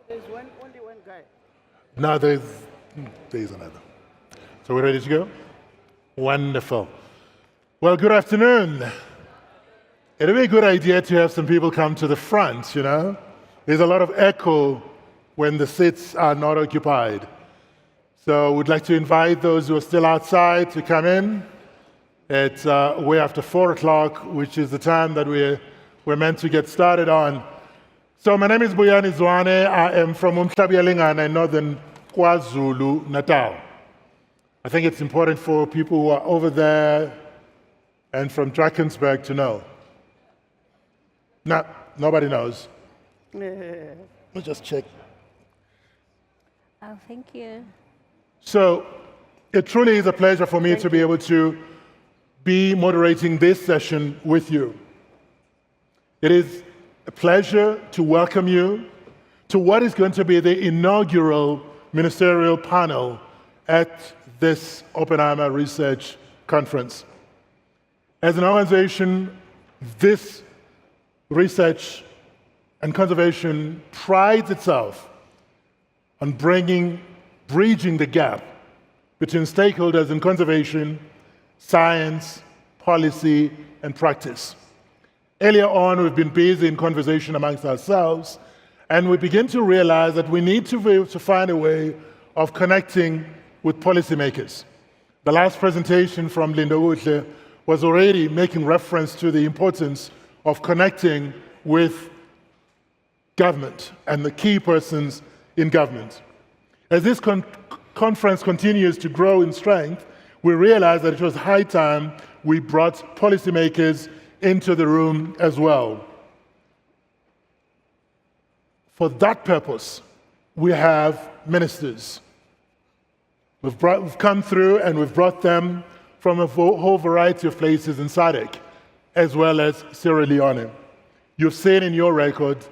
There's only one guy. No, there's another. So we're ready to go? Wonderful. Well, good afternoon. It'd be a good idea to have some people come to the front, you know? There's a lot of echo when the seats are not occupied. So we'd like to invite those who are still outside to come in. It's way after 4 o'clock, which is the time that we're meant to get started on. So my name is Buyani Zwane. I am from Umhlabiyalingana in northern KwaZulu, Natal. I think it's important for people who are over there and from Drakensberg to know. No, nobody knows. Let's just check. Oh, thank you. So it truly is a pleasure for me to be able to be moderating this session with you. It is a pleasure to welcome you to what is going to be the inaugural ministerial panel at this Oppenheimer Research Conference. As an organization, this research and conservation prides itself on bridging the gap between stakeholders in conservation, science, policy, and practice. Earlier on, we've been busy in conversation amongst ourselves, and we begin to realize that we need to be able to find a way of connecting with policymakers. The last presentation from Linda Uhle was already making reference to the importance of connecting with government and the key persons in government. As this conference continues to grow in strength, we realized that it was high time we brought policymakers into the room as well. For that purpose, we have ministers. We've come through and we've brought them from a whole variety of places in SADC, as well as Sierra Leone. You've seen in your record,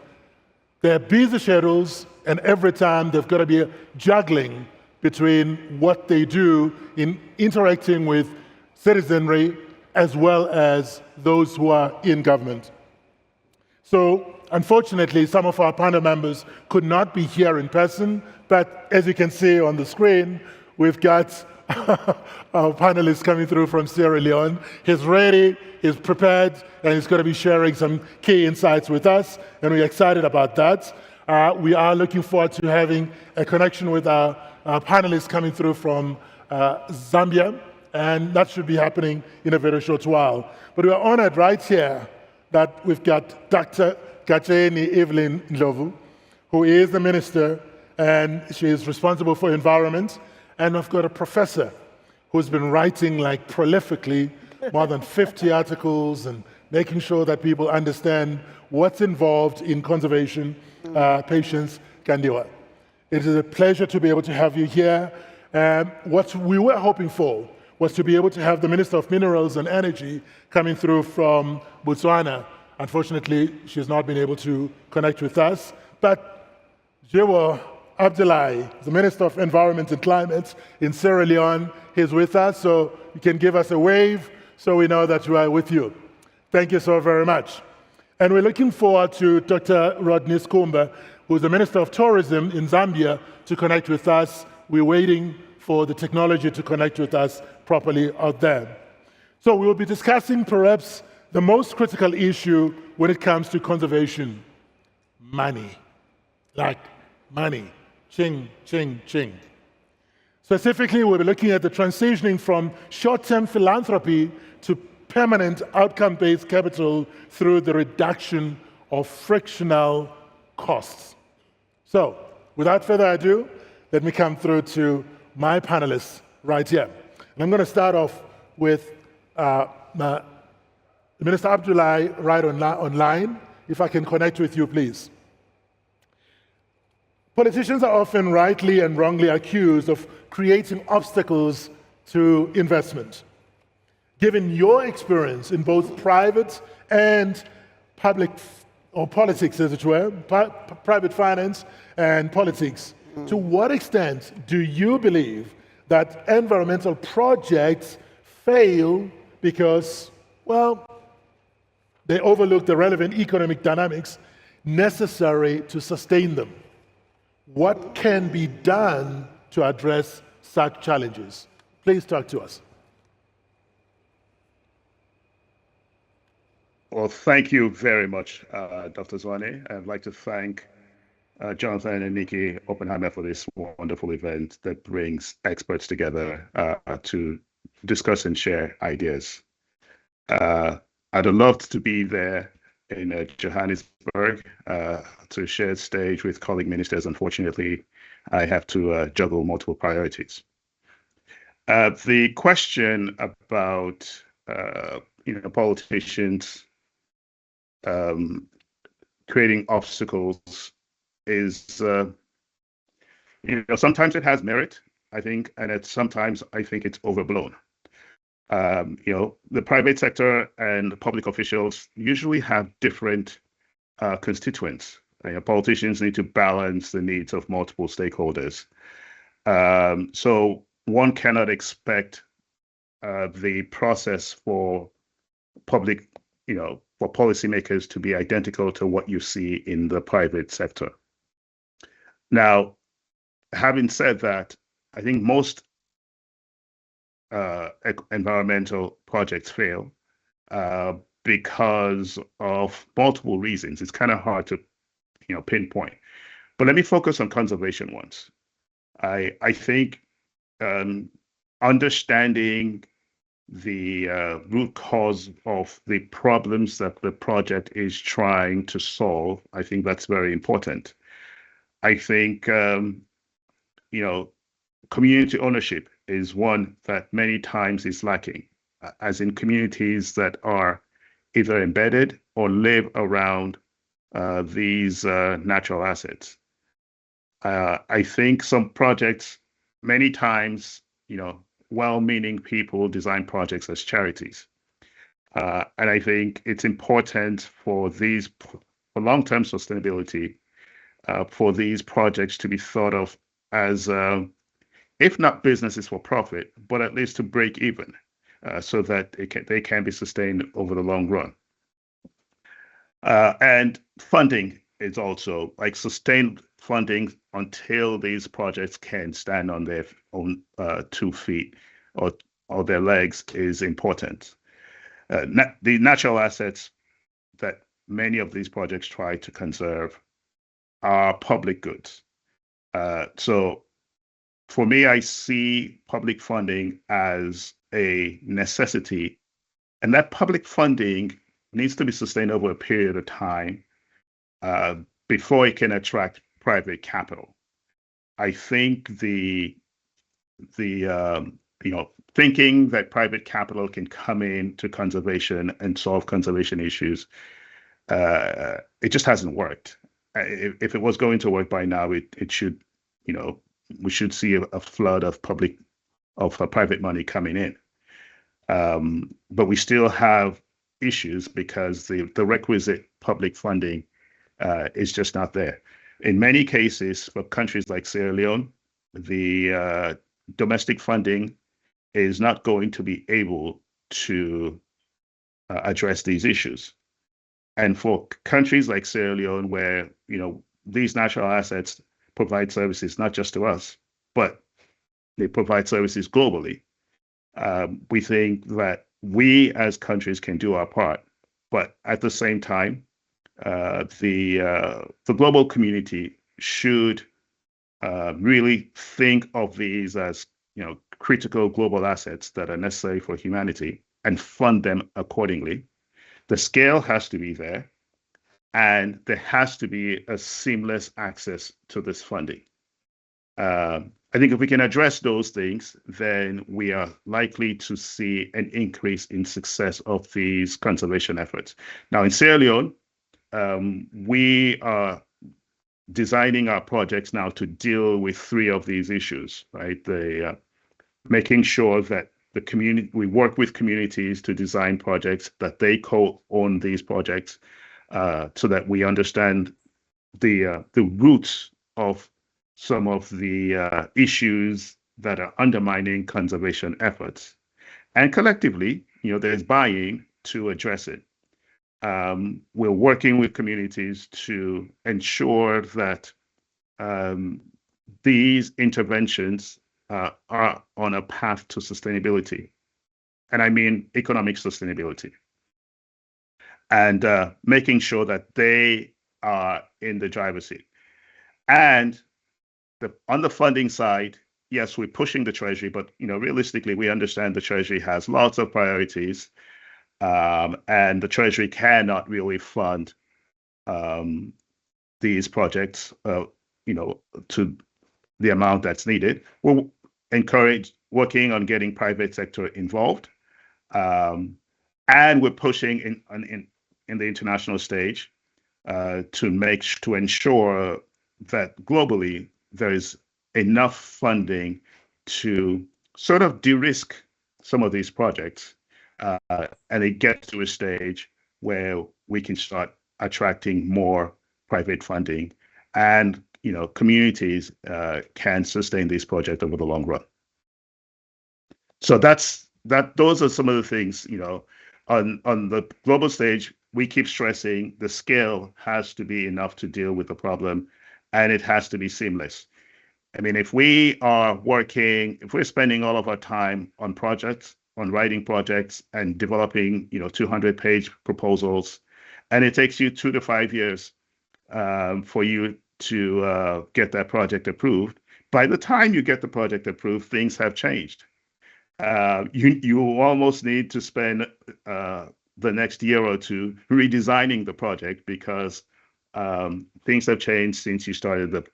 they're busy schedules, and every time they've got to be juggling between what they do in interacting with citizenry as well as those who are in government. So, unfortunately, some of our panel members could not be here in person, but as you can see on the screen, we've got our panelist coming through from Sierra Leone. He's ready, he's prepared, and he's going to be sharing some key insights with us, and we're excited about that. We are looking forward to having a connection with our panelists coming through from Zambia, and that should be happening in a very short while. But we are honored right here that we've got Dr. Gacheni Evelyn Ndlovu, who is the minister, and she is responsible for environment. And we've got a professor who's been writing like prolifically, more than 50 articles, and making sure that people understand what's involved in conservation, Patience Kandiwa. It is a pleasure to be able to have you here. What we were hoping for was to be able to have the Minister of Minerals and Energy coming through from Botswana. Unfortunately, she's not been able to connect with us. But Jewo Abdullahi, the Minister of Environment and Climate in Sierra Leone, is with us, so you can give us a wave so we know that we are with you. Thank you so very much. And we're looking forward to Dr. Rodney Skumba, who's the Minister of Tourism in Zambia, to connect with us. We're waiting for the technology to connect with us properly out there. So we will be discussing perhaps the most critical issue when it comes to conservation: money. Like money. Ching, ching, ching. Specifically, we'll be looking at the transitioning from short-term philanthropy to permanent outcome-based capital through the reduction of frictional costs. So, without further ado, let me come through to my panelists right here. And I'm going to start off with Minister Abdullahi right online. If I can connect with you, please. Politicians are often rightly and wrongly accused of creating obstacles to investment. Given your experience in both private and public, or politics as it were, private finance and politics, to what extent do you believe that environmental projects fail because, well, they overlook the relevant economic dynamics necessary to sustain them? What can be done to address such challenges? Please talk to us. Well, thank you very much, Dr. Zwane. I'd like to thank Jonathan and Nikki Oppenheimer for this wonderful event that brings experts together to discuss and share ideas. I'd have loved to be there in Johannesburg to share stage with colleague ministers. Unfortunately, I have to juggle multiple priorities. The question about politicians creating obstacles is sometimes it has merit, I think, and sometimes I think it's overblown. The private sector and public officials usually have different constituents. Politicians need to balance the needs of multiple stakeholders. So one cannot expect the process for public, for policymakers to be identical to what you see in the private sector. Now, having said that, I think most environmental projects fail because of multiple reasons. It's kind of hard to, pinpoint. But let me focus on conservation ones. I think understanding the root cause of the problems that the project is trying to solve, I think that's very important. I think, community ownership is one that many times is lacking, as in communities that are either embedded or live around these natural assets. I think some projects, many times, well-meaning people design projects as charities. And I think it's important for long-term sustainability, for these projects to be thought of as, if not businesses for profit, but at least to break even, so that they can be sustained over the long run. And funding is also like sustained funding until these projects can stand on their own 2 feet or their legs is important. The natural assets that many of these projects try to conserve are public goods. So for me, I see public funding as a necessity, and that public funding needs to be sustained over a period of time before it can attract private capital. I think thinking that private capital can come into conservation and solve conservation issues, it just hasn't worked. If it was going to work by now, it should, we should see a flood of private money coming in. But we still have issues because the requisite public funding is just not there. In many cases, for countries like Sierra Leone, the domestic funding is not going to be able to address these issues. And for countries like Sierra Leone, where these natural assets provide services not just to us, but they provide services globally, we think that we as countries can do our part. But at the same time, the global community should really think of these as critical global assets that are necessary for humanity and fund them accordingly. The scale has to be there, and there has to be a seamless access to this funding. I think if we can address those things, then we are likely to see an increase in success of these conservation efforts. Now, in Sierra Leone, we are designing our projects now to deal with 3 of these issues, right? Making sure that we work with communities to design projects, that they co-own these projects, so that we understand the roots of some of the issues that are undermining conservation efforts. And collectively, there's buy-in to address it. We're working with communities to ensure that these interventions are on a path to sustainability. And I mean economic sustainability. And making sure that they are in the driver's seat. And on the funding side, yes, we're pushing the Treasury, but realistically, we understand the Treasury has lots of priorities, and the Treasury cannot really fund these projects, to the amount that's needed. We'll encourage working on getting private sector involved, and we're pushing in the international stage to ensure that globally there is enough funding to sort of de-risk some of these projects, and it gets to a stage where we can start attracting more private funding, and communities can sustain these projects over the long run. So those are some of the things, on the global stage. We keep stressing the scale has to be enough to deal with the problem, and it has to be seamless. I mean, if we're spending all of our time on projects, on writing projects and developing, 200-page proposals, and it takes you 2 to 5 years for you to get that project approved, by the time you get the project approved, things have changed. You almost need to spend the next year or two redesigning the project, because things have changed since you started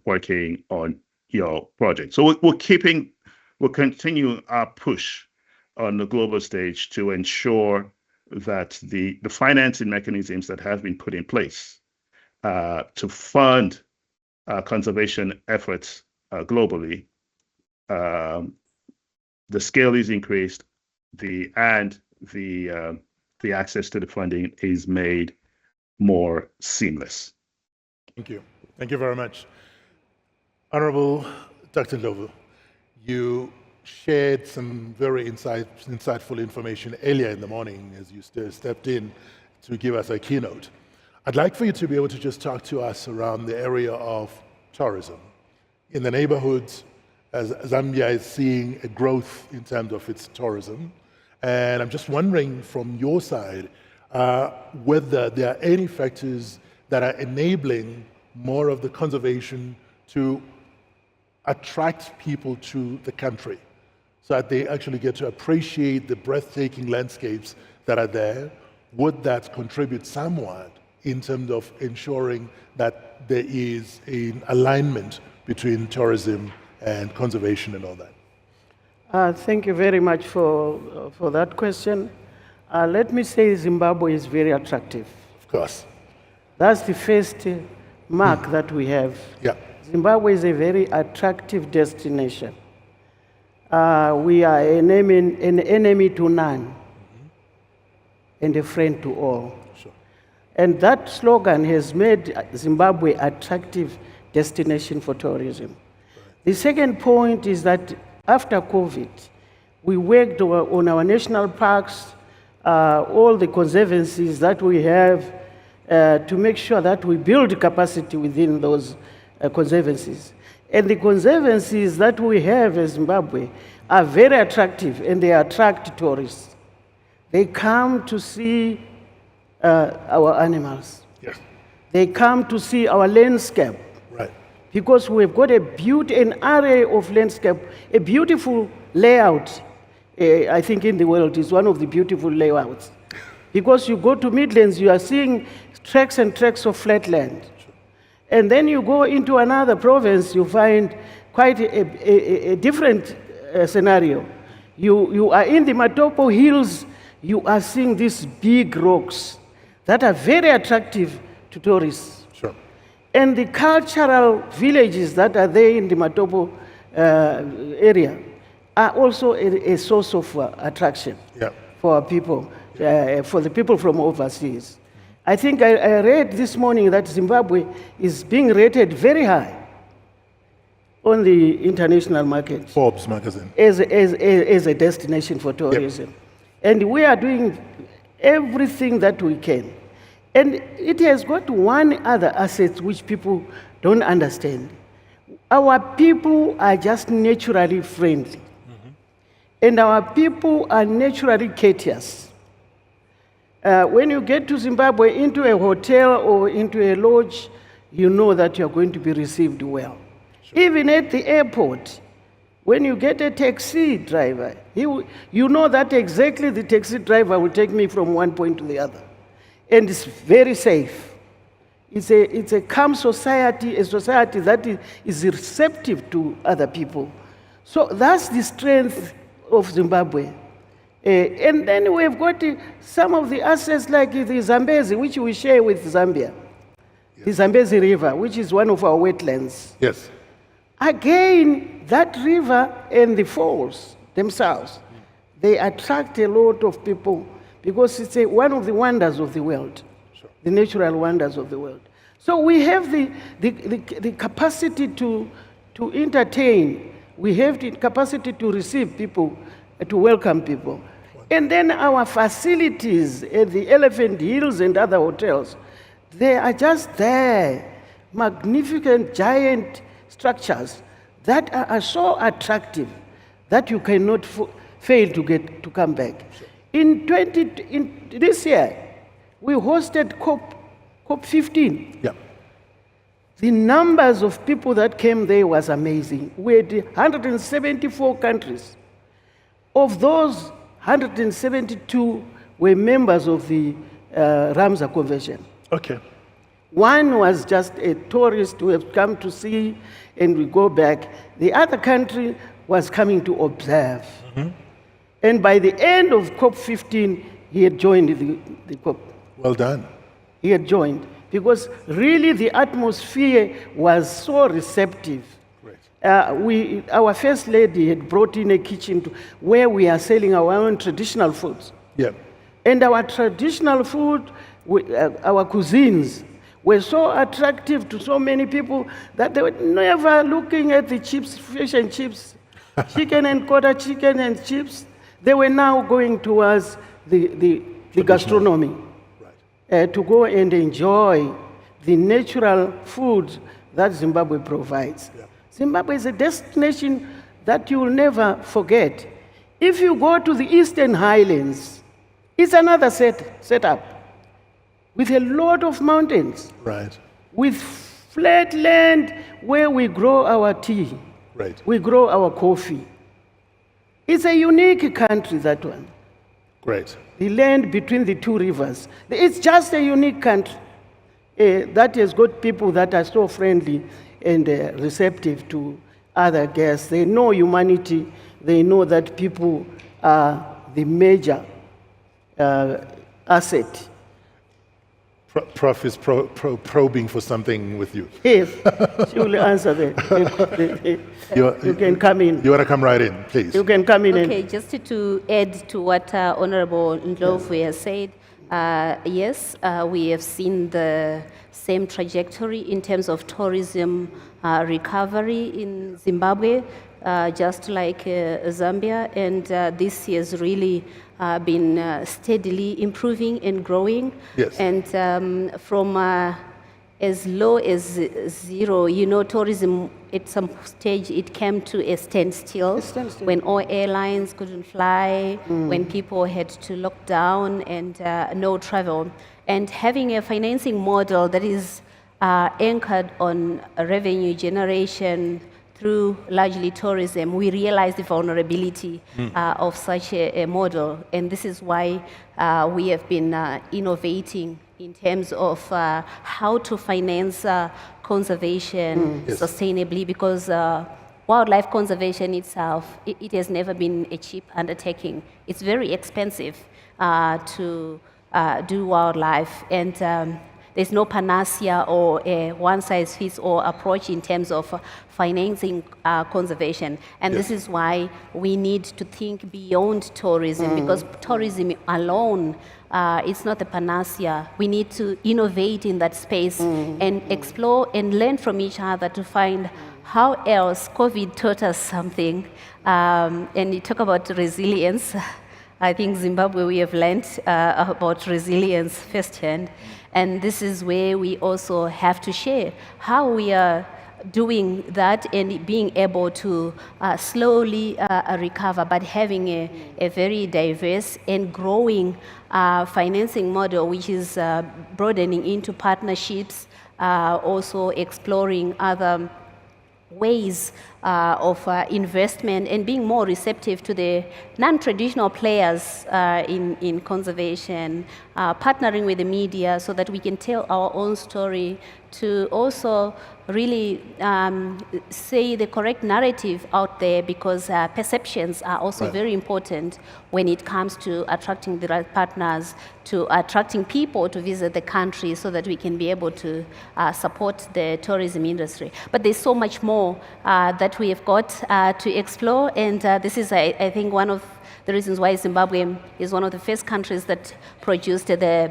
working on your project. So we'll continue our push on the global stage to ensure that the financing mechanisms that have been put in place to fund conservation efforts globally, the scale is increased, and the access to the funding is made more seamless. Thank you. Thank you very much. Honorable Dr. Ndlovu, you shared some very insightful information earlier in the morning as you stepped in to give us a keynote. I'd like for you to be able to just talk to us around the area of tourism. In the neighborhoods, as Zambia is seeing a growth in terms of its tourism, and I'm just wondering from your side whether there are any factors that are enabling more of the conservation to attract people to the country so that they actually get to appreciate the breathtaking landscapes that are there. Would that contribute somewhat in terms of ensuring that there is an alignment between tourism and conservation and all that? Thank you very much for that question. Let me say Zimbabwe is very attractive. Of course. That's the first mark that we have. Yeah. Zimbabwe is a very attractive destination. We are an enemy to none, and a friend to all. Sure. And that slogan has made Zimbabwe attractive destination for tourism. Right. The second point is that after COVID, we worked on our national parks, all the conservancies that we have, to make sure that we build capacity within those conservancies. And the conservancies that we have in Zimbabwe are very attractive, and they attract tourists. They come to see our animals. Yes. They come to see our landscape. Right. Because we've got an array of landscape, a beautiful layout. I think in the world is one of the beautiful layouts. Because you go to Midlands, you are seeing tracts and tracts of flatland. Sure. And then you go into another province, you find quite a different scenario. You are in the Matopo Hills, you are seeing these big rocks that are very attractive to tourists. Sure. And the cultural villages that are there in the Matopo area are also a source of attraction for our people, for the people from overseas. I think I read this morning that Zimbabwe is being rated very high on the international market. Forbes magazine. As a destination for tourism. Yep. And we are doing everything that we can. And it has got one other asset which people don't understand. Our people are just naturally friendly. And our people are naturally courteous. When you get to Zimbabwe, into a hotel or into a lodge, you know that you're going to be received well. Sure. Even at the airport, when you get a taxi driver, you know that exactly the taxi driver will take me from one point to the other. And it's very safe. It's a calm society, a society that is receptive to other people. So that's the strength of Zimbabwe. And then we've got some of the assets like the Zambezi, which we share with Zambia. Yes. The Zambezi River, which is one of our wetlands. Yes. Again, that river and the falls themselves, they attract a lot of people because it's one of the wonders of the world, sure. The natural wonders of the world. So we have the capacity to entertain. We have the capacity to receive people, to welcome people. And then our facilities at the Elephant Hills and other hotels, they are just there, magnificent, giant structures that are so attractive that you cannot fail to come back. Sure. In this year, we hosted COP 15. Yeah. The numbers of people that came there was amazing. We had 174 countries. Of those, 172 were members of the Ramsar Convention. Okay. One was just a tourist who had come to see and we go back. The other country was coming to observe. Mm-hmm. And by the end of COP 15, he had joined the COP. Well done. He had joined. Because really the atmosphere was so receptive. Our First Lady had brought in a kitchen where we are selling our own traditional foods. Yeah. And our traditional food, our cuisines, were so attractive to so many people that they were never looking at the chips, fish and chips, chicken and quarter chicken and chips. They were now going towards the gastronomy. To go and enjoy the natural food that Zimbabwe provides. Yeah. Zimbabwe is a destination that you will never forget. If you go to the Eastern Highlands, it's another setup with a lot of mountains. Right. With flat land where we grow our tea. Right. We grow our coffee. It's a unique country, that one. Great. The land between the two rivers. It's just a unique country that has got people that are so friendly and receptive to other guests. They know humanity. They know that people are the major asset. Prof is probing for something with you. Yes, she will answer that. You can come in. You want to come right in, please? You can come in. Okay, just to add to what Honorable Ndlovu has said, yes, we have seen the same trajectory in terms of tourism recovery in Zimbabwe, just like Zambia, and this has really been steadily improving and growing. Yes. And from as low as zero, tourism at some stage it came to a standstill when all airlines couldn't fly, when people had to lock down and no travel. And having a financing model that is anchored on revenue generation through largely tourism, we realize the vulnerability of such a model. And this is why we have been innovating in terms of how to finance conservation sustainably, because wildlife conservation itself, it has never been a cheap undertaking. It's very expensive to do wildlife, and there's no panacea or a one-size-fits-all approach in terms of financing conservation. And this is why we need to think beyond tourism, because tourism alone, it's not a panacea. We need to innovate in that space and explore and learn from each other to find how else COVID taught us something. And you talk about resilience. I think Zimbabwe, we have learned about resilience firsthand. And this is where we also have to share how we are doing that and being able to slowly recover, but having a very diverse and growing financing model, which is broadening into partnerships, also exploring other ways of investment and being more receptive to the non-traditional players in conservation, partnering with the media so that we can tell our own story, to also really say the correct narrative out there, because perceptions are also very important when it comes to attracting the right partners, to attracting people to visit the country so that we can be able to support the tourism industry. But there's so much more that we have got to explore, and this is, I think, one of the reasons why Zimbabwe is one of the first countries that produced the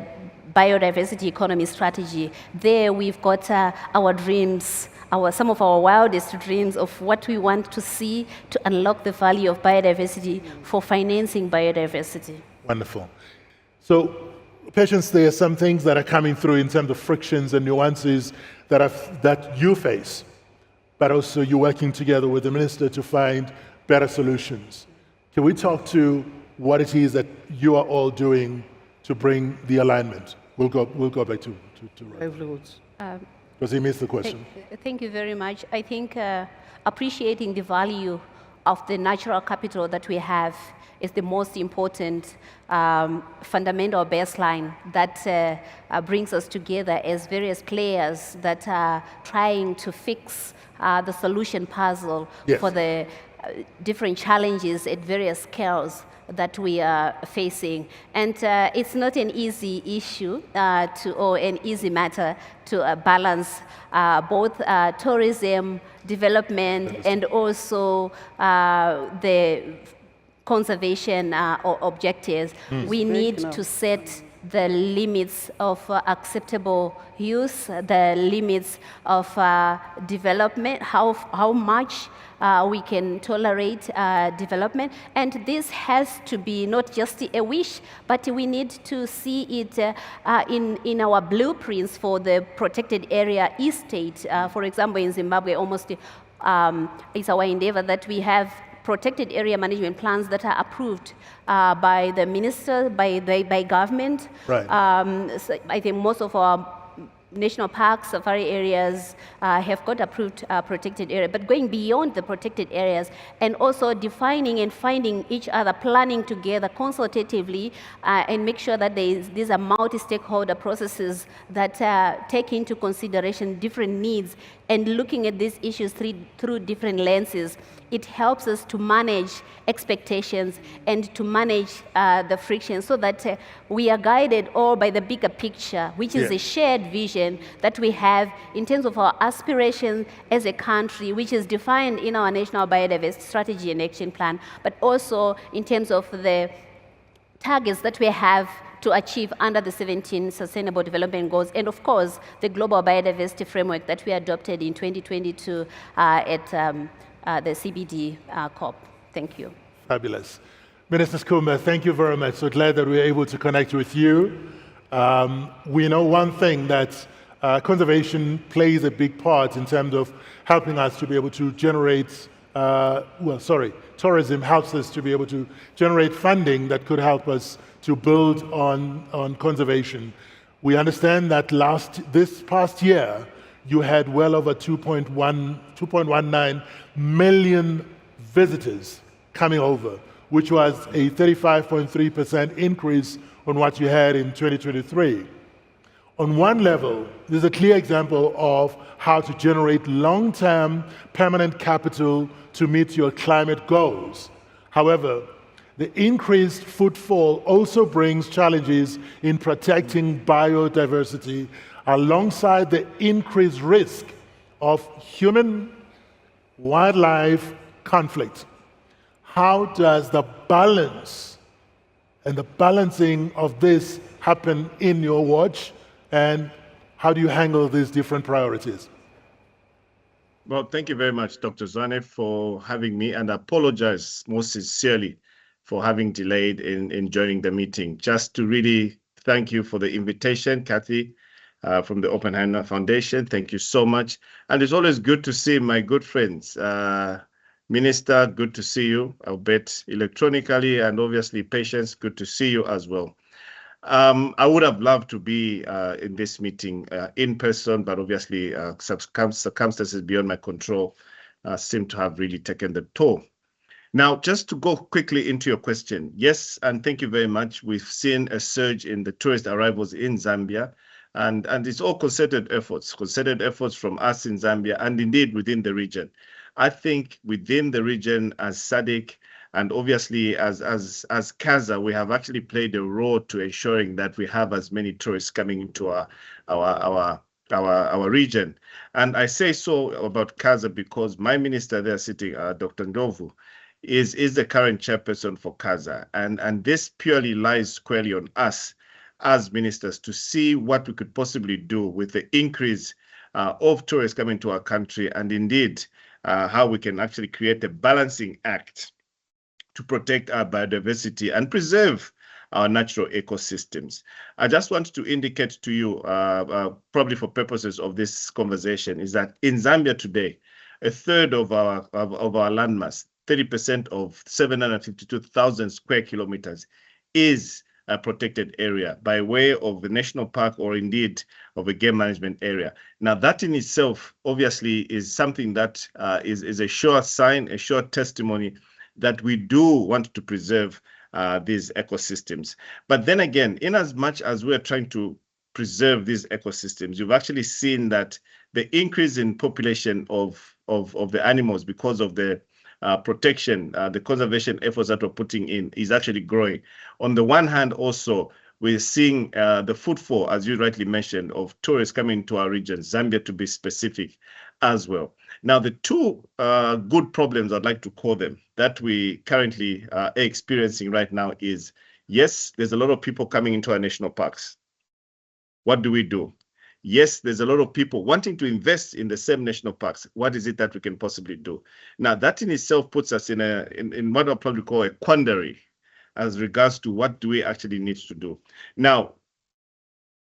biodiversity economy strategy. There we've got our dreams, some of our wildest dreams of what we want to see to unlock the value of biodiversity for financing biodiversity. Wonderful. So, Patience, there are some things that are coming through in terms of frictions and nuances that you face, but also you're working together with the minister to find better solutions. Can we talk to what it is that you are all doing to bring the alignment? We'll go back to Livelihoods. because he missed the question. Thank you very much. I think appreciating the value of the natural capital that we have is the most important fundamental baseline that brings us together as various players that are trying to fix the solution puzzle for the different challenges at various scales that we are facing. And it's not an easy issue or an easy matter to balance both tourism, development, and also the conservation objectives. We need to set the limits of acceptable use, the limits of development, how much we can tolerate development. And this has to be not just a wish, but we need to see it in our blueprints for the protected area estate. For example, in Zimbabwe, almost it's our endeavor that we have protected area management plans that are approved by the minister, by government. Right. So I think most of our national parks, safari areas have got approved protected area, but going beyond the protected areas and also defining and finding each other, planning together consultatively and make sure that these are multi-stakeholder processes that take into consideration different needs and looking at these issues through different lenses. It helps us to manage expectations and to manage the friction so that we are guided all by the bigger picture, which is a shared vision that we have in terms of our aspirations as a country, which is defined in our National Biodiversity Strategy and Action Plan, but also in terms of the targets that we have to achieve under the 17 Sustainable Development Goals, and of course, the Global Biodiversity Framework that we adopted in 2022 at the CBD COP. Thank you. Fabulous. Minister Skuma, thank you very much. So glad that we were able to connect with you. We know one thing, that conservation plays a big part in terms of helping us to be able to generate, tourism helps us to be able to generate funding that could help us to build on conservation. We understand that this past year, you had well over 2.19 million visitors coming over, which was a 35.3% increase on what you had in 2023. On one level, this is a clear example of how to generate long-term permanent capital to meet your climate goals. However, the increased footfall also brings challenges in protecting biodiversity alongside the increased risk of human-wildlife conflict. How does the balance and the balancing of this happen in your watch, and how do you handle these different priorities? Well, thank you very much, Dr. Zwane, for having me, and I apologize most sincerely for having delayed in joining the meeting. Just to really thank you for the invitation, Kathy, from the Oppenheimer Foundation. Thank you so much. And it's always good to see my good friends. Minister, good to see you, albeit electronically, and obviously Patience, good to see you as well. I would have loved to be in this meeting in person, but obviously circumstances beyond my control seem to have really taken the toll. Now, just to go quickly into your question, yes, and thank you very much. We've seen a surge in the tourist arrivals in Zambia, and it's all concerted efforts from us in Zambia and indeed within the region. I think within the region as SADC and obviously as CASA, we have actually played a role to ensuring that we have as many tourists coming into our region. And I say so about CASA because my minister there sitting, Dr. Ndovu, is the current chairperson for CASA. And this purely lies squarely on us as ministers to see what we could possibly do with the increase of tourists coming to our country, and indeed how we can actually create a balancing act to protect our biodiversity and preserve our natural ecosystems. I just want to indicate to you, probably for purposes of this conversation, is that in Zambia today, a third of our landmass, 30% of 752,000 square kilometers, is a protected area by way of the national park or indeed of a game management area. Now, that in itself obviously is something that is a sure sign, a sure testimony that we do want to preserve these ecosystems. But then again, in as much as we're trying to preserve these ecosystems, you've actually seen that the increase in population of the animals because of the protection, the conservation efforts that we're putting in is actually growing. On the one hand, also, we're seeing the footfall, as you rightly mentioned, of tourists coming to our region, Zambia to be specific as well. Now, the two good problems, I'd like to call them, that we currently are experiencing right now is, yes, there's a lot of people coming into our national parks. What do we do? Yes, there's a lot of people wanting to invest in the same national parks. What is it that we can possibly do? Now, that in itself puts us in what I'll probably call a quandary as regards to what do we actually need to do. Now,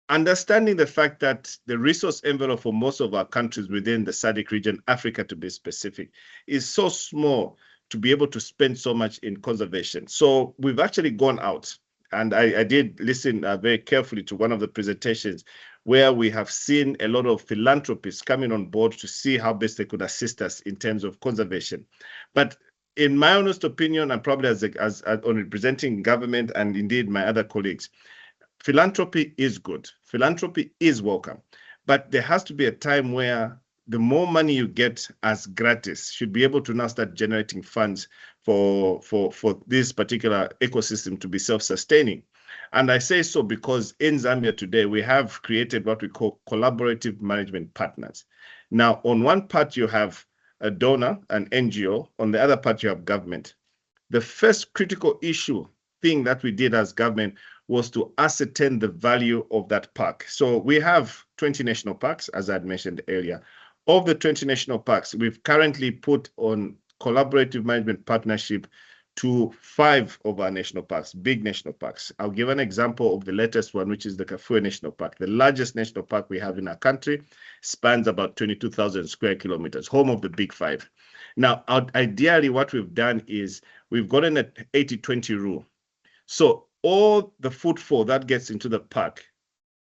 understanding the fact that the resource envelope for most of our countries within the SADC region, Africa to be specific, is so small to be able to spend so much in conservation. So we've actually gone out, and I did listen very carefully to one of the presentations where we have seen a lot of philanthropists coming on board to see how best they could assist us in terms of conservation. But in my honest opinion, and probably as on representing government and indeed my other colleagues, philanthropy is good. Philanthropy is welcome. But there has to be a time where the more money you get as gratis should be able to now start generating funds for this particular ecosystem to be self-sustaining. And I say so because in Zambia today, we have created what we call collaborative management partners. Now, on one part, you have a donor, an NGO. On the other part, you have government. The first critical thing that we did as government was to ascertain the value of that park. So we have 20 national parks, as I had mentioned earlier. Of the 20 national parks, we've currently put on collaborative management partnership to 5 of our national parks, big national parks. I'll give an example of the latest one, which is the Kafue National Park. The largest national park we have in our country spans about 22,000 square kilometers, home of the big 5. Now, ideally, what we've done is we've gotten an 80-20 rule. So all the footfall that gets into the park,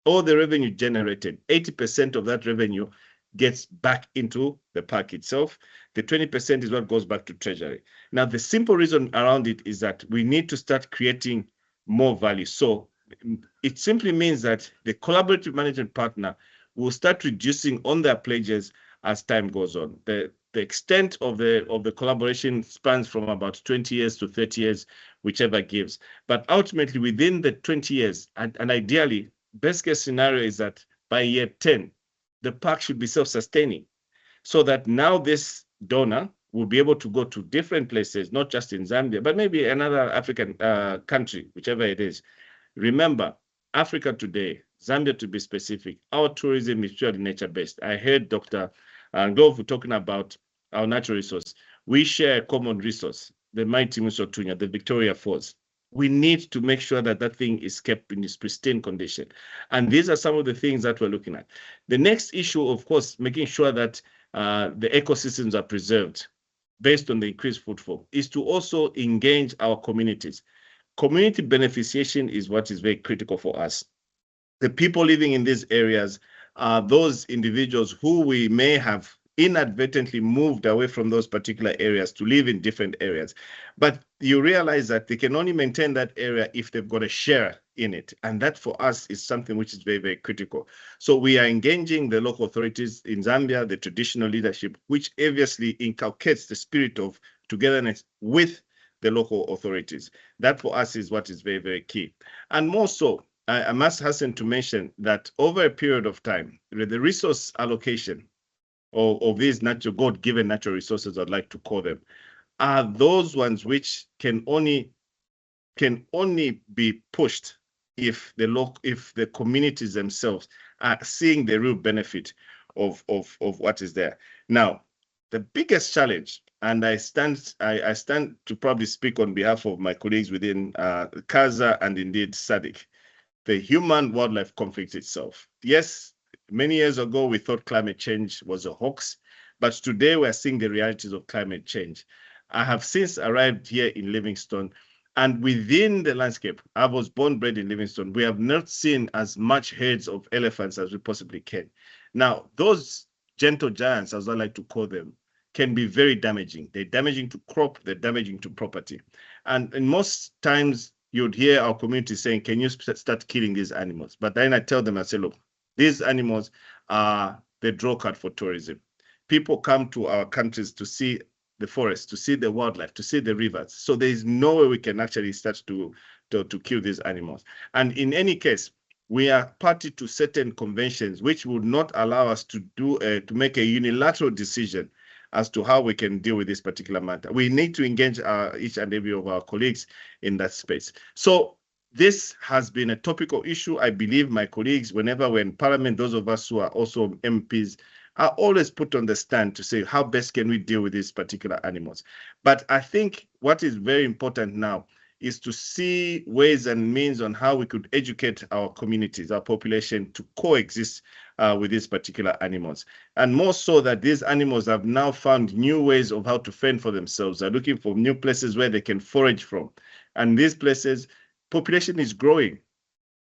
all the revenue generated, 80% of that revenue gets back into the park itself. The 20% is what goes back to Treasury. Now, the simple reason around it is that we need to start creating more value. So it simply means that the collaborative management partner will start reducing on their pledges as time goes on. The extent of the collaboration spans from about 20 years to 30 years, whichever gives. But ultimately, within the 20 years, and ideally, best case scenario is that by year 10, the park should be self-sustaining, so that now this donor will be able to go to different places, not just in Zambia, but maybe another African country, whichever it is. Remember, Africa today, Zambia to be specific, our tourism is purely nature-based. I heard Dr. Ndovu talking about our natural resource. We share a common resource, the mighty Musotunya, the Victoria Falls. we need to make sure that that thing is kept in its pristine condition. And these are some of the things that we're looking at. The next issue, of course, making sure that the ecosystems are preserved based on the increased footfall, is to also engage our communities. Community beneficiation is what is very critical for us. The people living in these areas are those individuals who we may have inadvertently moved away from those particular areas to live in different areas. But you realize that they can only maintain that area if they've got a share in it. And that for us is something which is very, very critical. So we are engaging the local authorities in Zambia, the traditional leadership, which obviously inculcates the spirit of togetherness with the local authorities. That for us is what is very, very key. And more so, I must hasten to mention that over a period of time, the resource allocation of these God-given natural resources, I'd like to call them, are those ones which can only be pushed if the communities themselves are seeing the real benefit of what is there. Now, the biggest challenge, and I stand to probably speak on behalf of my colleagues within CASA and indeed SADC, the human-wildlife conflict itself. Yes, many years ago, we thought climate change was a hoax, but today we're seeing the realities of climate change. I have since arrived here in Livingstone, and within the landscape, I was born, bred in Livingstone, we have not seen as much herds of elephants as we possibly can. Now, those gentle giants, as I like to call them, can be very damaging. They're damaging to crop, they're damaging to property. And most times, you'd hear our community saying, can you start killing these animals? But then I tell them, I say, look, these animals are the draw card for tourism. People come to our countries to see the forest, to see the wildlife, to see the rivers. So there is no way we can actually start to kill these animals. And in any case, we are party to certain conventions which would not allow us to make a unilateral decision as to how we can deal with this particular matter. We need to engage each and every of our colleagues in that space. So this has been a topical issue. I believe my colleagues, whenever we're in Parliament, those of us who are also MPs, are always put on the stand to say, how best can we deal with these particular animals? But I think what is very important now is to see ways and means on how we could educate our communities, our population, to coexist with these particular animals. And more so that these animals have now found new ways of how to fend for themselves. They're looking for new places where they can forage from. And these places, population is growing.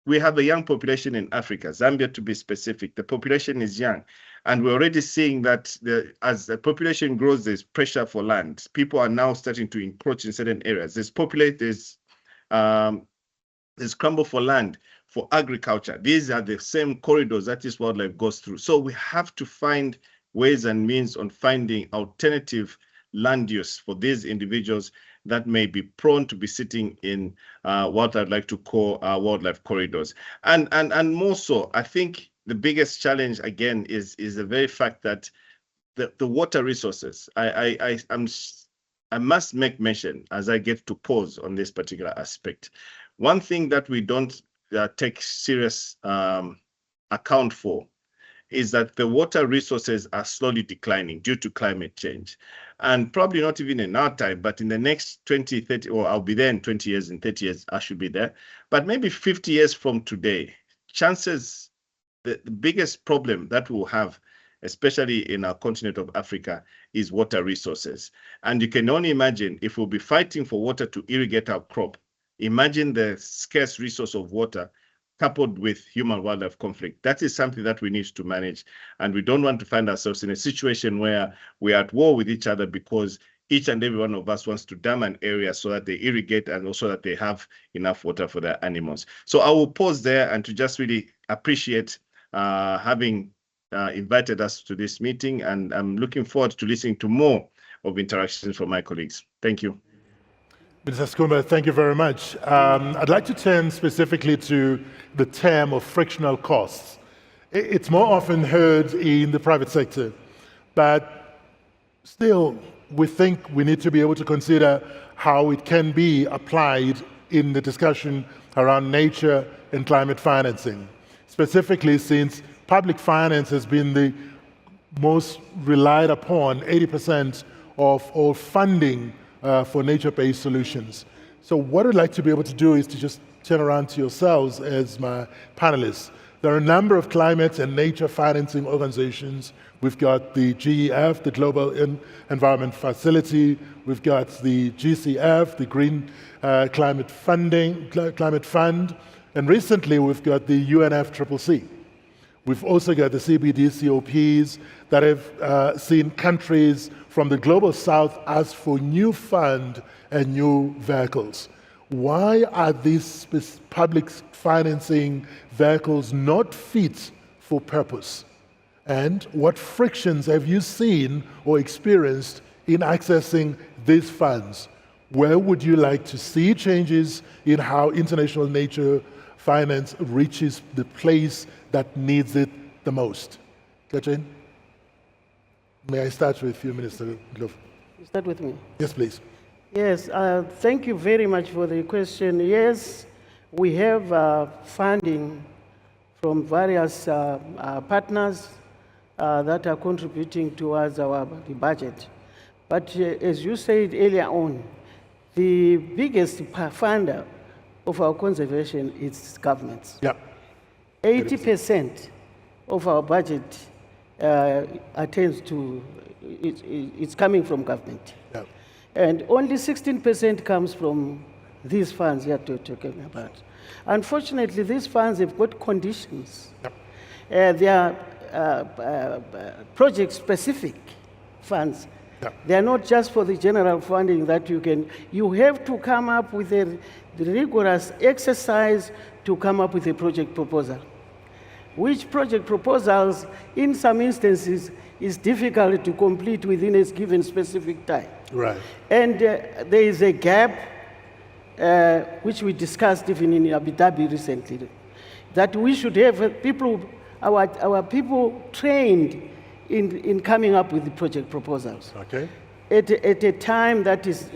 We have a young population in Africa, Zambia to be specific. The population is young. And we're already seeing that as the population grows, there's pressure for land. People are now starting to encroach in certain areas. There's scramble for land for agriculture. These are the same corridors that this wildlife goes through. So we have to find ways and means on finding alternative land use for these individuals that may be prone to be sitting in what I'd like to call wildlife corridors. And more so, I think the biggest challenge, again, is the very fact that the water resources, I must make mention as I get to pause on this particular aspect. One thing that we don't take serious account for is that the water resources are slowly declining due to climate change. And probably not even in our time, but in the next 20, 30, or I'll be there in 20 years, in 30 years, I should be there. But maybe 50 years from today, chances, the biggest problem that we'll have, especially in our continent of Africa, is water resources. And you can only imagine if we'll be fighting for water to irrigate our crop, imagine the scarce resource of water coupled with human-wildlife conflict. That is something that we need to manage. And we don't want to find ourselves in a situation where we are at war with each other because each and every one of us wants to dam an area so that they irrigate and also that they have enough water for their animals. So I will pause there and to just really appreciate having invited us to this meeting. And I'm looking forward to listening to more of interactions from my colleagues. Thank you. Mr. Skumba, thank you very much. I'd like to turn specifically to the term of frictional costs. It's more often heard in the private sector, but still, we think we need to be able to consider how it can be applied in the discussion around nature and climate financing, specifically since public finance has been the most relied upon, 80% of all funding for nature-based solutions. So what I'd like to be able to do is to just turn around to yourselves as my panelists. There are a number of climate and nature financing organizations. We've got the GEF, the Global Environment Facility. We've got the GCF, the Green Climate Fund. And recently, we've got the UNFCCC. We've also got the CBDCOPs that have seen countries from the global south ask for new fund and new vehicles. Why are these public financing vehicles not fit for purpose? And what frictions have you seen or experienced in accessing these funds? Where would you like to see changes in how international nature finance reaches the place that needs it the most? Katrin? May I start with you, Minister Glove? Start with me. Yes, please. Yes, thank you very much for the question. Yes, we have funding from various partners that are contributing towards the budget. But as you said earlier on, the biggest funder of our conservation is governments. Yeah. 80% of our budget attends to, it's coming from government. Yeah. And only 16% comes from these funds you're talking about. Unfortunately, these funds have got conditions. Yep. They are project-specific funds. Yep. They are not just for the general funding that you have to come up with a rigorous exercise to come up with a project proposal, which project proposals, in some instances, is difficult to complete within a given specific time. Right. And there is a gap, which we discussed even in Abu Dhabi recently, that we should have people, our people trained in coming up with the project proposals. Okay. At a time that is,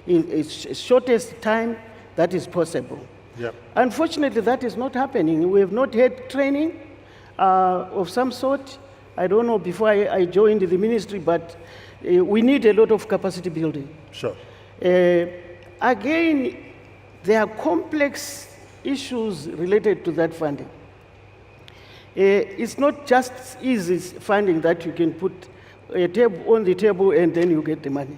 it's shortest time that is possible. Yep. Unfortunately, that is not happening. We have not had training of some sort. I don't know before I joined the ministry, but we need a lot of capacity building. Sure. Again, there are complex issues related to that funding. It's not just easy funding that you can put on the table and then you get the money.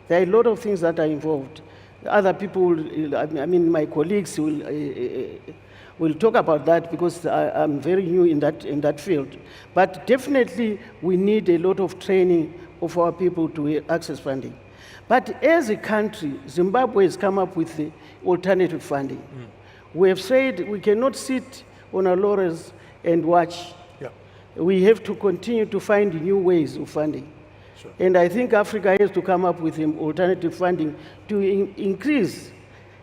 There are a lot of things that are involved. Other people, I mean, my colleagues will talk about that because I'm very new in that field. But definitely, we need a lot of training of our people to access funding. But as a country, Zimbabwe has come up with the alternative funding. We have said we cannot sit on our laurels and watch. Yeah. We have to continue to find new ways of funding. Sure. And I think Africa has to come up with alternative funding to increase.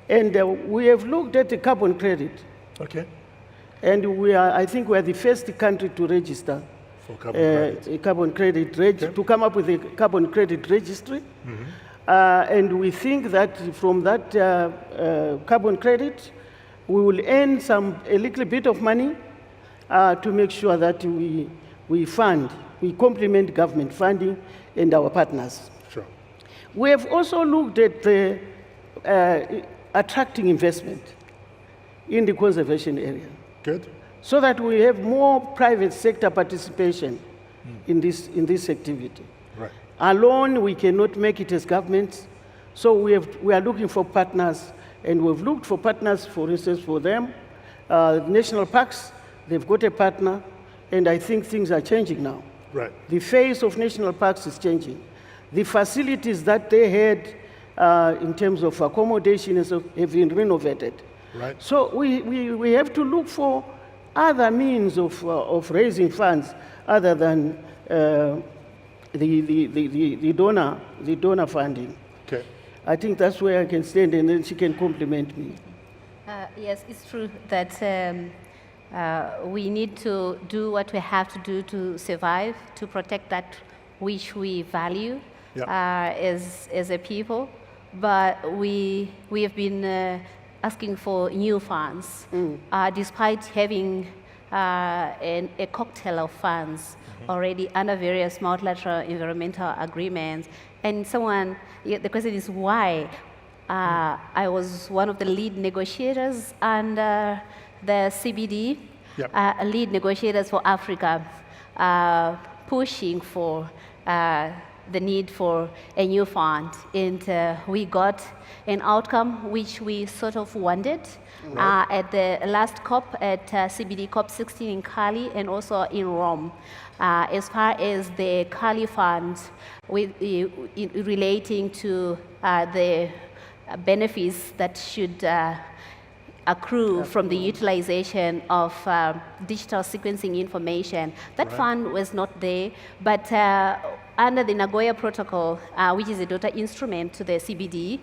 And we have looked at the carbon credit. Okay. And I think we are the first country to register For carbon credit. a carbon credit, Okay. to come up with a carbon credit registry. And we think that from that carbon credit, we will earn a little bit of money to make sure that we complement government funding and our partners. Sure. We have also looked at the attracting investment in the conservation area, Good. so that we have more private sector participation in this activity. Right. Alone, we cannot make it as governments, so we are looking for partners, and we've looked for partners, for instance, for them. National parks, they've got a partner, and I think things are changing now. Right. The face of national parks is changing. The facilities that they had in terms of accommodation have been renovated. Right. So we have to look for other means of raising funds other than the donor funding. Okay. I think that's where I can stand, and then she can compliment me. Yes, it's true that we need to do what we have to do to survive, to protect that which we value as a people. But we have been asking for new funds, despite having a cocktail of funds already under various multilateral environmental agreements. And the question is why I was one of the lead negotiators under the CBD, Yep. lead negotiators for Africa, pushing for the need for a new fund. And we got an outcome which we sort of wanted at the last COP at CBD COP 16 in Cali and also in Rome. As far as the Cali fund relating to the benefits that should accrue from the utilization of digital sequencing information. That fund was not there, but under the Nagoya Protocol, which is a daughter instrument to the CBD,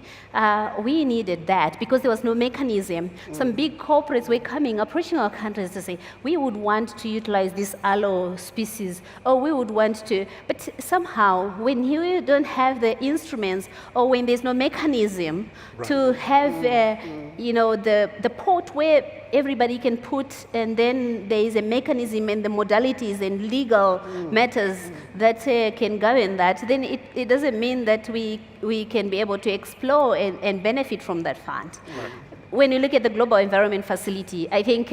we needed that because there was no mechanism. Some big corporates were coming, approaching our countries to say, we would want to utilize this aloe species, or we would want to, but somehow when you don't have the instruments, or when there's no mechanism to have, the port where everybody can put, and then there is a mechanism and the modalities and legal matters that can govern that, then it doesn't mean that we can be able to explore and benefit from that fund. Right. When you look at the Global Environment Facility, I think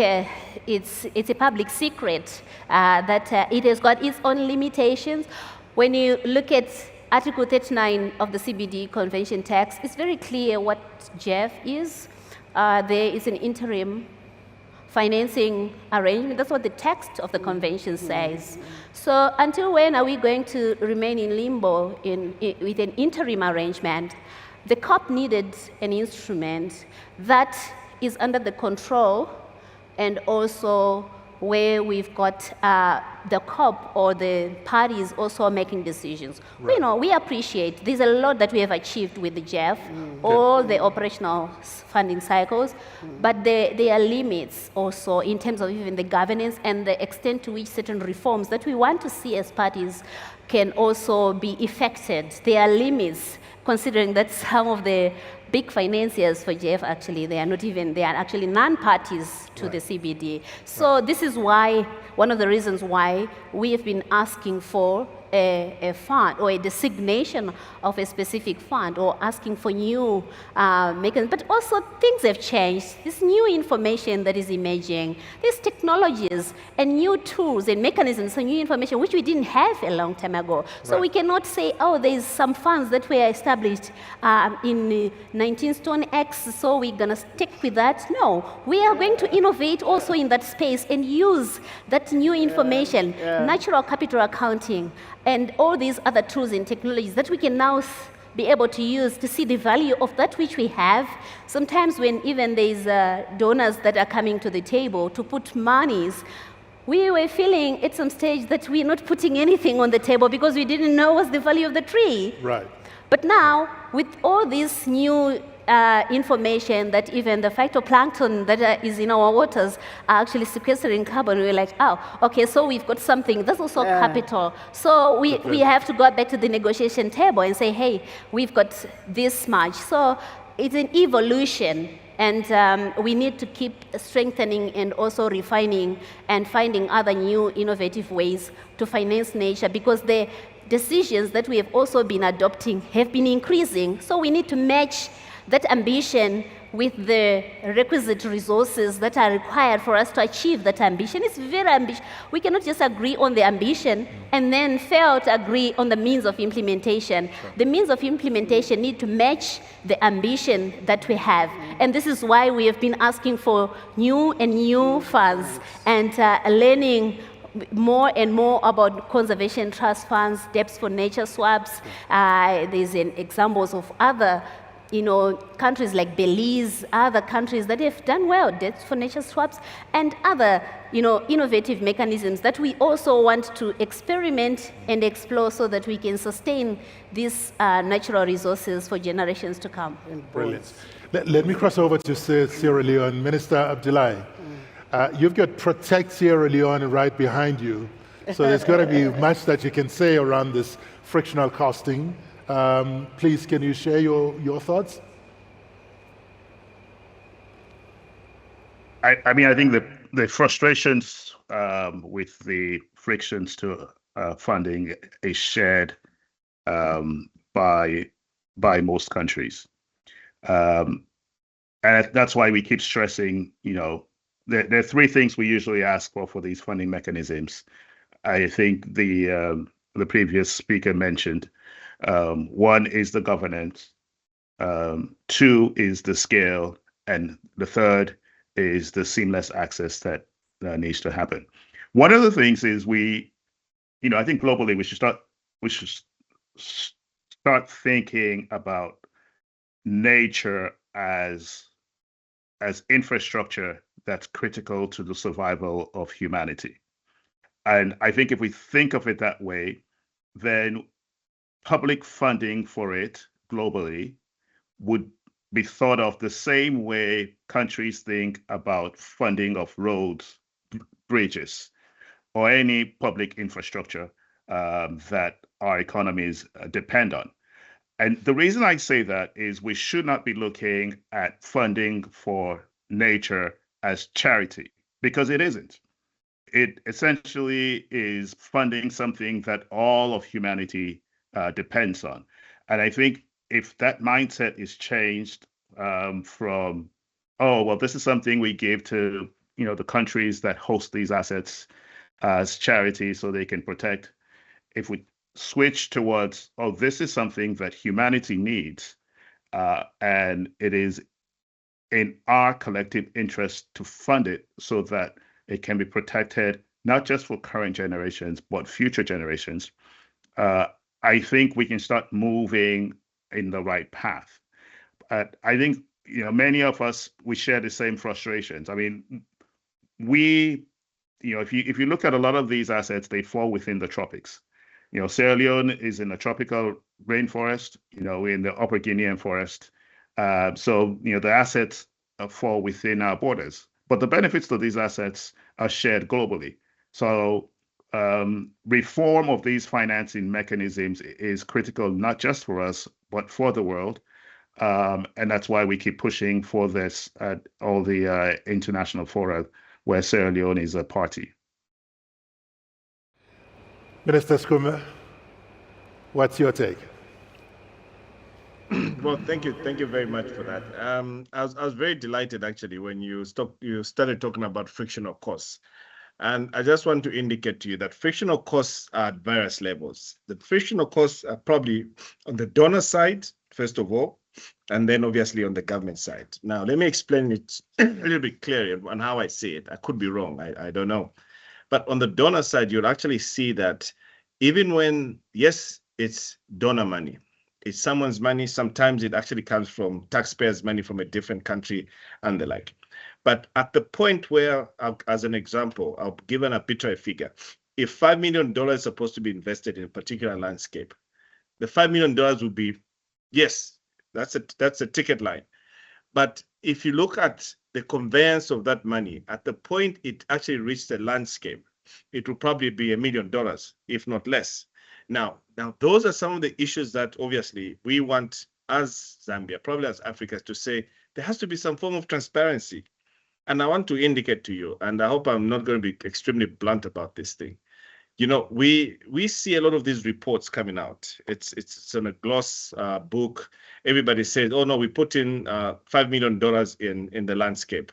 it's a public secret that it has got its own limitations. When you look at Article 39 of the CBD Convention text, it's very clear what GEF is. There is an interim financing arrangement. That's what the text of the convention says. So until when are we going to remain in limbo with an interim arrangement? The COP needed an instrument that is under the control and also where we've got the COP or the parties also making decisions. Right. We appreciate there's a lot that we have achieved with the GEF, all the operational funding cycles, but there are limits also in terms of even the governance and the extent to which certain reforms that we want to see as parties can also be effected. There are limits, considering that some of the big financiers for GEF actually, they are actually non-parties to the CBD. So this is why, one of the reasons why we have been asking for a fund or a designation of a specific fund or asking for new mechanisms. But also things have changed. This new information that is emerging, these technologies and new tools and mechanisms and new information which we didn't have a long time ago. So we cannot say, oh, there's some funds that were established in 19 Stone X, so we're going to stick with that. No, we are going to innovate also in that space and use that new information, natural capital accounting, and all these other tools and technologies that we can now be able to use to see the value of that which we have. Sometimes when even there's donors that are coming to the table to put monies, we were feeling at some stage that we're not putting anything on the table because we didn't know what's the value of the tree. Right. But now, with all this new information that even the phytoplankton that is in our waters are actually sequestering carbon, we're like, oh, okay, so we've got something. That's also capital. So we have to go back to the negotiation table and say, hey, we've got this much. So it's an evolution. And we need to keep strengthening and also refining and finding other new innovative ways to finance nature, because the decisions that we have also been adopting have been increasing. So we need to match that ambition with the requisite resources that are required for us to achieve that ambition. It's very ambitious. We cannot just agree on the ambition and then fail to agree on the means of implementation. Sure. The means of implementation need to match the ambition that we have. And this is why we have been asking for new funds and learning more and more about conservation trust funds, debts for nature swaps. There's examples of other countries like Belize, other countries that have done well, debts for nature swaps, and other, innovative mechanisms that we also want to experiment and explore so that we can sustain these natural resources for generations to come. Brilliant. Let me cross over to Sierra Leone. Minister Abdullahi, you've got Protect Sierra Leone right behind you, so there's got to be much that you can say around this frictional costing. Please, can you share your thoughts? I mean, I think the frustrations with the frictions to funding is shared by most countries. And that's why we keep stressing, there are three things we usually ask for these funding mechanisms. I think the previous speaker mentioned. One is the governance, two is the scale, and the third is the seamless access that needs to happen. One of the things is I think globally we should start thinking about nature as infrastructure that's critical to the survival of humanity. And I think if we think of it that way, then public funding for it globally would be thought of the same way countries think about funding of roads, bridges, or any public infrastructure that our economies depend on. And the reason I say that is we should not be looking at funding for nature as charity, because it isn't. It essentially is funding something that all of humanity depends on. And I think if that mindset is changed from, oh, well, this is something we give to the countries that host these assets as charity so they can protect. If we switch towards, oh, this is something that humanity needs, and it is in our collective interest to fund it so that it can be protected, not just for current generations, but future generations, I think we can start moving in the right path. I think, many of us, we share the same frustrations. I mean, if you look at a lot of these assets, they fall within the tropics. Sierra Leone is in a tropical rainforest, in the Upper Guinean forest. So, the assets fall within our borders, but the benefits to these assets are shared globally. So reform of these financing mechanisms is critical, not just for us, but for the world. And that's why we keep pushing for this at all the international fora where Sierra Leone is a party. Minister Skume, what's your take? Well, thank you very much for that. I was very delighted actually when you started talking about frictional costs, and I just want to indicate to you that frictional costs are at various levels. The frictional costs are probably on the donor side first of all, and then obviously on the government side. Now, let me explain it a little bit clearer on how I see it. I could be wrong. I don't know. But on the donor side, you'll actually see that even when, yes, it's donor money, it's someone's money, sometimes it actually comes from taxpayers' money from a different country and the like. But at the point where, as an example, I'll give an arbitrary figure. If $5 million is supposed to be invested in a particular landscape, the $5 million would be, yes, that's a ticket line. But if you look at the conveyance of that money, at the point it actually reached the landscape, it will probably be $1 million, if not less. Now, those are some of the issues that obviously we want as Zambia, probably as Africa, to say there has to be some form of transparency. And I want to indicate to you, and I hope I'm not going to be extremely blunt about this thing. We see a lot of these reports coming out. It's in a gloss book. Everybody says, oh no, we put in $5 million in the landscape.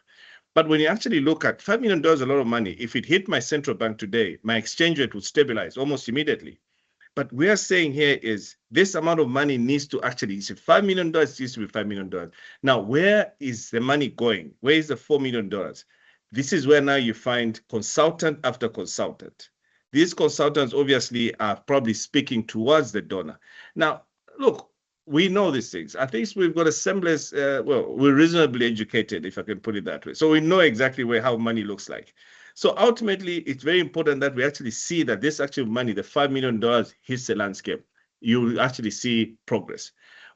But when you actually look at $5 million, a lot of money. If it hit my central bank today, my exchange rate would stabilize almost immediately. But we are saying here is this amount of money needs to actually, $5 million needs to be $5 million. Now, where is the money going? Where is the $4 million? This is where now you find consultant after consultant. These consultants obviously are probably speaking towards the donor. Now, look, we know these things. I think we've got a semblance, we're reasonably educated, if I can put it that way. So we know exactly how money looks like. So ultimately, it's very important that we actually see that this actual money, the $5 million, hits the landscape. You will actually see progress.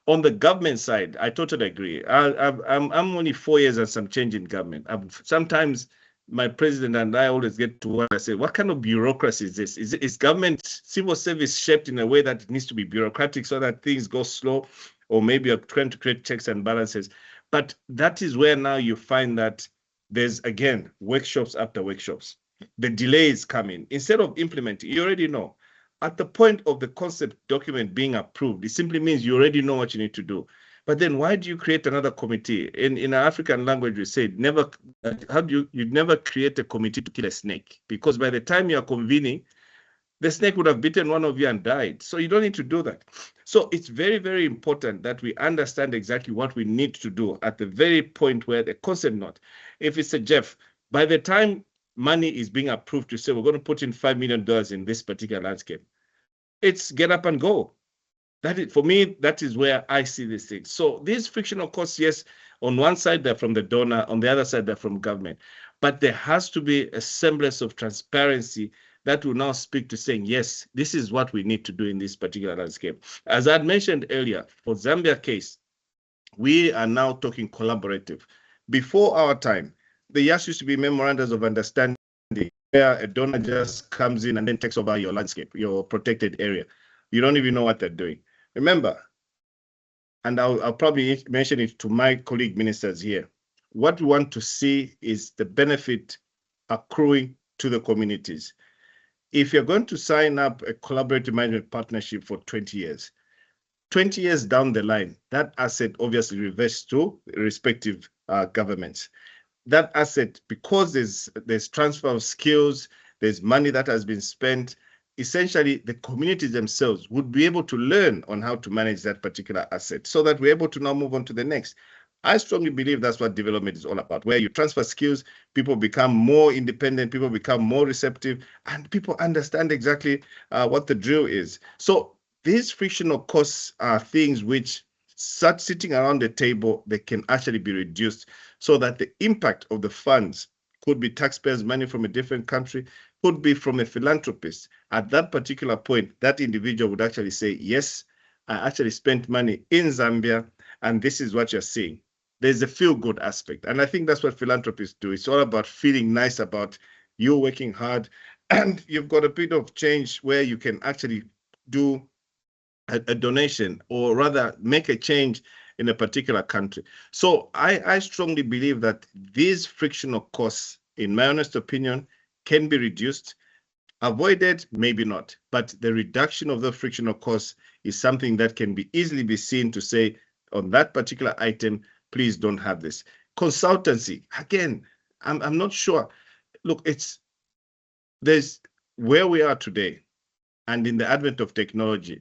On the government side, I totally agree. I'm only 4 years and some change in government. Sometimes my president and I always get to what I say, what kind of bureaucracy is this? Is government civil service shaped in a way that it needs to be bureaucratic so that things go slow, or maybe you're trying to create checks and balances? But that is where now you find that there's, again, workshops after workshops. The delays come in. Instead of implementing, you already know. At the point of the concept document being approved, it simply means you already know what you need to do. But then why do you create another committee? In our African language, we say never. You never create a committee to kill a snake, because by the time you are convening, the snake would have bitten one of you and died. So you don't need to do that. So it's very, very important that we understand exactly what we need to do at the very point where the consent note, if it's a Jeff, by the time money is being approved to say we're going to put in $5 million in this particular landscape, it's get up and go. That is, for me, that is where I see these things. So these frictional costs, yes, on one side, they're from the donor, on the other side, they're from government. But there has to be a semblance of transparency that will now speak to saying, yes, this is what we need to do in this particular landscape. As I had mentioned earlier, for Zambia case, we are now talking collaborative. Before our time, there used to be memorandums of understanding where a donor just comes in and then takes over your landscape, your protected area. You don't even know what they're doing. Remember, and I'll probably mention it to my colleague ministers here, what we want to see is the benefit accruing to the communities. If you're going to sign up a collaborative management partnership for 20 years, 20 years down the line, that asset obviously reverts to respective governments. That asset, because there's transfer of skills, there's money that has been spent, essentially the communities themselves would be able to learn on how to manage that particular asset so that we're able to now move on to the next. I strongly believe that's what development is all about, where you transfer skills, people become more independent, people become more receptive, and people understand exactly what the drill is. So these frictional costs are things which, sitting around the table, they can actually be reduced so that the impact of the funds could be taxpayers' money from a different country, could be from a philanthropist. At that particular point, that individual would actually say, yes, I actually spent money in Zambia, and this is what you're seeing. There's a feel-good aspect. And I think that's what philanthropists do. It's all about feeling nice about you working hard, and you've got a bit of change where you can actually do a donation, or rather make a change in a particular country. So I strongly believe that these frictional costs, in my honest opinion, can be reduced. Avoided, maybe not, but the reduction of the frictional costs is something that can be easily be seen to say, on that particular item, please don't have this. Consultancy, again, I'm not sure. Look, there's where we are today, and in the advent of technology,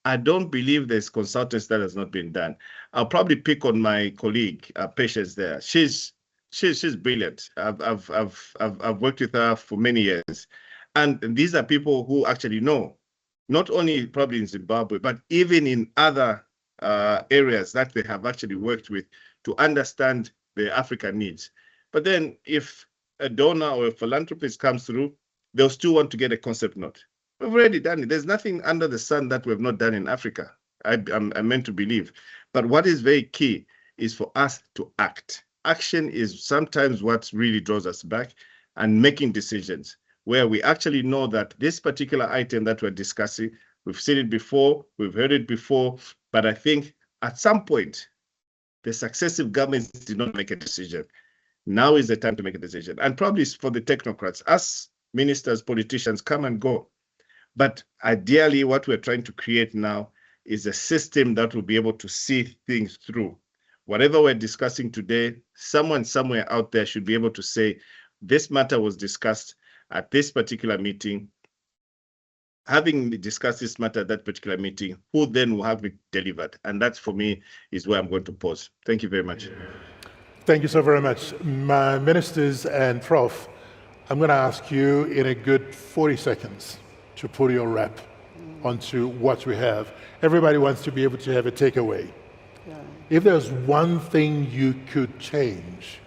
I don't believe there's consultants that has not been done. I'll probably pick on my colleague, Patience there. She's brilliant. I've worked with her for many years. And these are people who actually know, not only probably in Zimbabwe, but even in other areas that they have actually worked with to understand the African needs. But then if a donor or a philanthropist comes through, they'll still want to get a concept note. We've already done it. There's nothing under the sun that we've not done in Africa. I'm meant to believe. But what is very key is for us to act. Action is sometimes what really draws us back, and making decisions where we actually know that this particular item that we're discussing, we've seen it before, we've heard it before, but I think at some point, the successive governments did not make a decision. Now is the time to make a decision. And probably for the technocrats, us ministers, politicians come and go. But ideally, what we're trying to create now is a system that will be able to see things through. Whatever we're discussing today, someone somewhere out there should be able to say, this matter was discussed at this particular meeting. Having discussed this matter at that particular meeting, who then will have it delivered? And that, for me, is where I'm going to pause. Thank you very much. Thank you so very much. My ministers and Prof, I'm going to ask you in a good 40 seconds to put your wrap onto what we have. Everybody wants to be able to have a takeaway. Yeah. If there's one thing you could change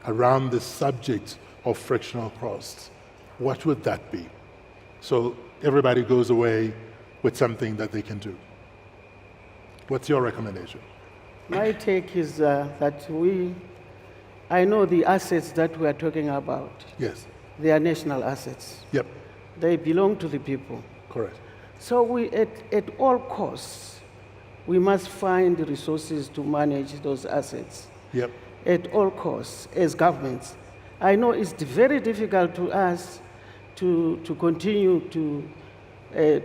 around the subject of frictional costs, what would that be? So everybody goes away with something that they can do. What's your recommendation? My take is that I know the assets that we are talking about. Yes. They are national assets. Yep. They belong to the people. Correct. So we, at all costs, we must find the resources to manage those assets. Yep. At all costs, as governments. I know it's very difficult to us to continue to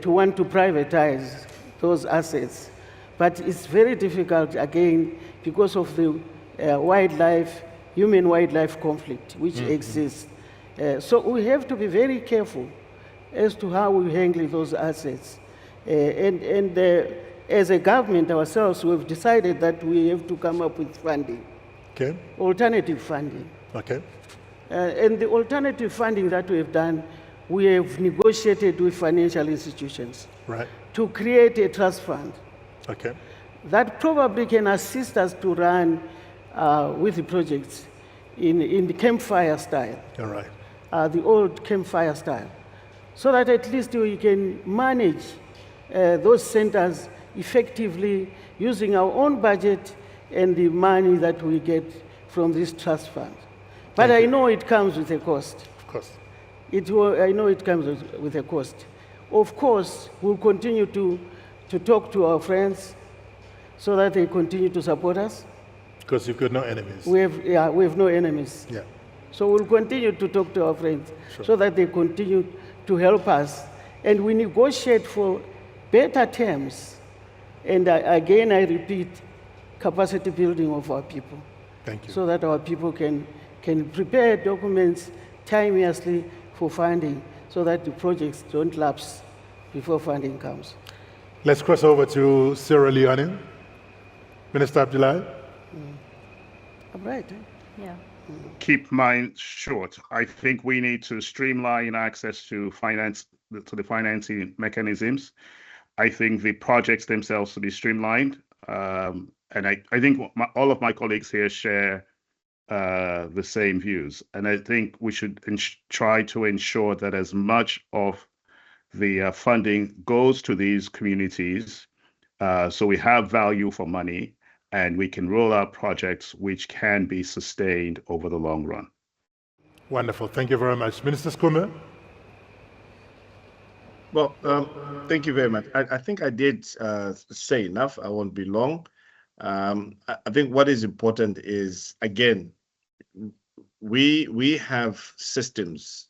want to privatize those assets, But it's very difficult, again, because of the human-wildlife conflict which exists. So we have to be very careful as to how we handle those assets. As a government ourselves, we've decided that we have to come up with funding, Okay. alternative funding. Okay. And the alternative funding that we have done, we have negotiated with financial institutions Right. to create a trust fund Okay. that probably can assist us to run with the projects in the campfire style, All right. the old campfire style, so that at least we can manage those centers effectively using our own budget and the money that we get from this trust fund. But I know it comes with a cost. Of course. I know it comes with a cost. Of course, we'll continue to talk to our friends so that they continue to support us. Because you've got no enemies. We have no enemies. Yeah. So we'll continue to talk to our friends so that they continue to help us. And we negotiate for better terms. And again, I repeat, capacity building of our people. Thank you. So that our people can prepare documents timeously for funding so that the projects don't lapse before funding comes. Let's cross over to Sierra Leone. Minister Abdullahi. I'm right. Yeah. Keep mine short. I think we need to streamline access to the financing mechanisms. I think the projects themselves to be streamlined. And I think all of my colleagues here share the same views. And I think we should try to ensure that as much of the funding goes to these communities so we have value for money and we can roll out projects which can be sustained over the long run. Wonderful. Thank you very much. Minister Skume. Well, thank you very much. I think I did say enough. I won't be long. I think what is important is, again, we have systems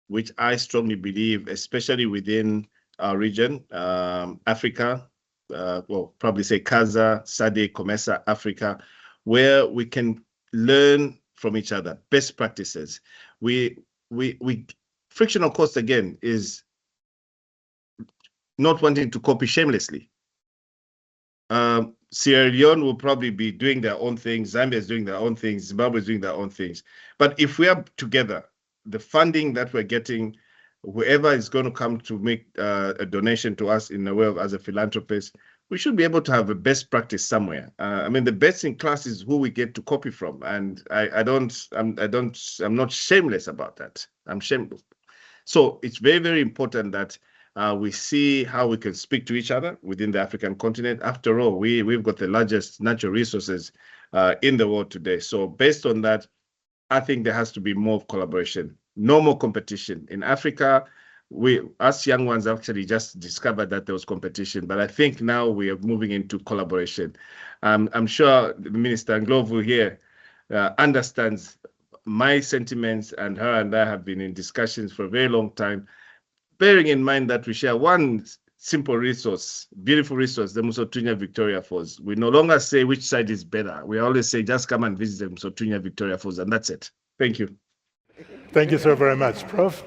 which I strongly believe, especially within our region, Africa, well, probably say CASA, SADC, COMESA, Africa, where we can learn from each other, best practices. Frictional cost, again, is not wanting to copy shamelessly. Sierra Leone will probably be doing their own things, Zambia is doing their own things, Zimbabwe is doing their own things. But if we are together, the funding that we're getting, whoever is going to come to make a donation to us in the way of as a philanthropist, we should be able to have a best practice somewhere. I mean, the best in class is who we get to copy from, and I'm not shameless about that. I'm shameless. So it's very, very important that we see how we can speak to each other within the African continent. After all, we've got the largest natural resources in the world today. So based on that, I think there has to be more collaboration, no more competition. In Africa, us young ones actually just discovered that there was competition, but I think now we are moving into collaboration. I'm sure the Minister Ndlovu here understands my sentiments, and her and I have been in discussions for a very long time, bearing in mind that we share one simple resource, beautiful resource, the Musotunya Victoria Falls. We no longer say which side is better. We always say, just come and visit the Musotunya Victoria Falls, and that's it. Thank you. Thank you so very much. Prof?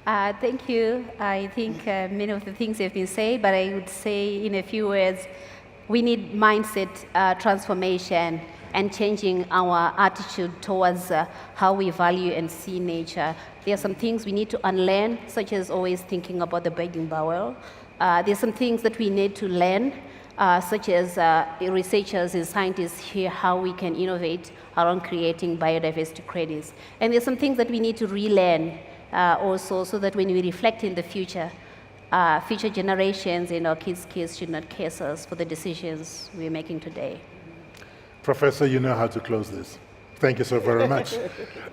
Thank you. I think many of the things have been said, but I would say in a few words, we need mindset transformation and changing our attitude towards how we value and see nature. There are some things we need to unlearn, such as always thinking about the begging bowl. There's some things that we need to learn, such as researchers and scientists here, how we can innovate around creating biodiversity credits. And there's some things that we need to relearn also, so that when we reflect in the future, future generations and our kids' kids should not curse us for the decisions we're making today. Professor, you know how to close this. Thank you so very much.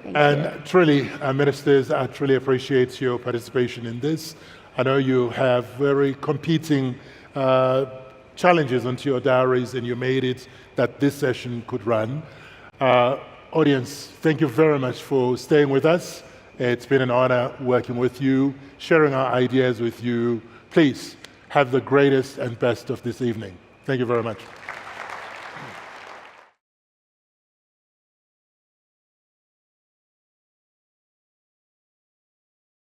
And truly, ministers, I truly appreciate your participation in this. I know you have very competing challenges onto your diaries, and you made it that this session could run. Audience, thank you very much for staying with us. It's been an honor working with you, sharing our ideas with you. Please have the greatest and best of this evening. Thank you very much.